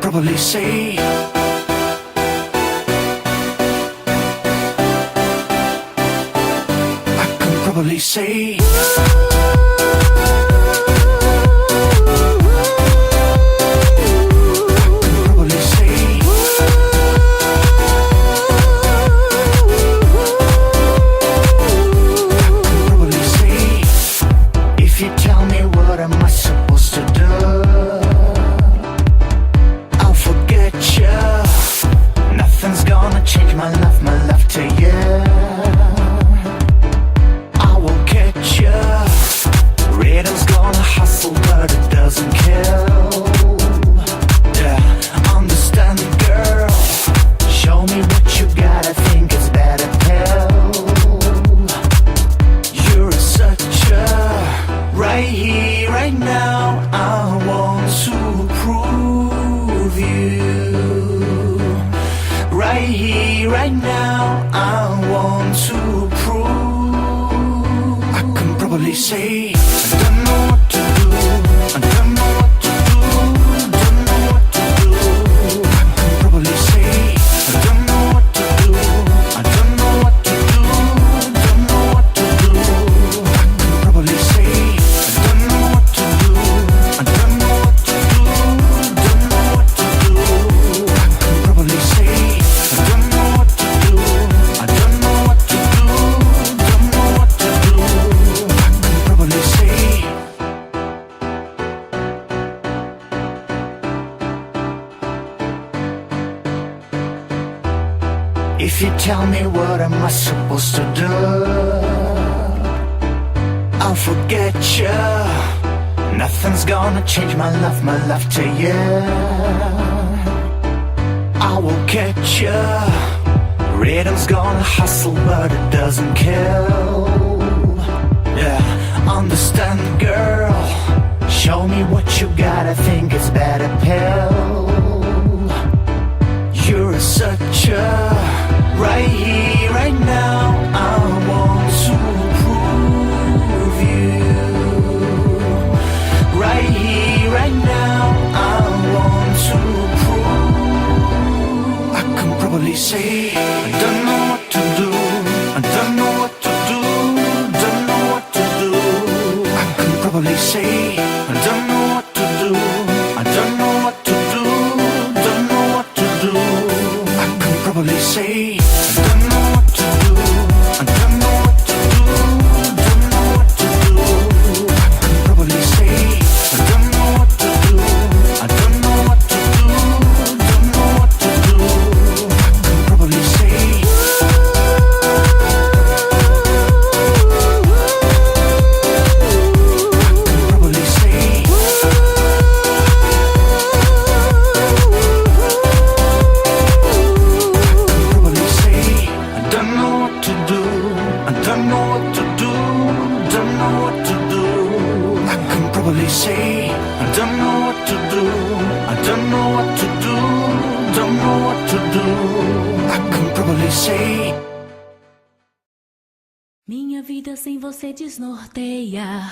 probably say I can probably say right now, I want to prove I can probably say I don't know what to do, I don't know what to do, don't know what to do. I can probably say I don't know what to do, I don't know what to do, don't know what to do. I can probably say I don't know what to do, I don't know what to do, don't know what to do. I can probably say I don't know what to do, I don't know what to do, don't know what to do. I can probably say if you tell me what am I supposed to do, I'll forget you. Nothing's gonna change my love to you. I will catch you. Rhythm's gonna hustle, but it doesn't kill. Yeah, understand, girl. Show me what you got. I think it's better pill. You're such a right here, right now. I want to prove you. Right here, right now. I want to prove. I can probably say I don't know what to do, I don't know what to do, don't know what to do. I can probably say I don't know what to do, I don't know what to do, don't know what to do. I can probably say I don't know what to do, I don't know what to do, don't know what to do. I can probably say I don't know what to do, I don't know what to do, don't know what to do. I can probably say say I don't know what to do, I don't know what to do, don't know what to do. I can probably say minha vida sem você desnorteia.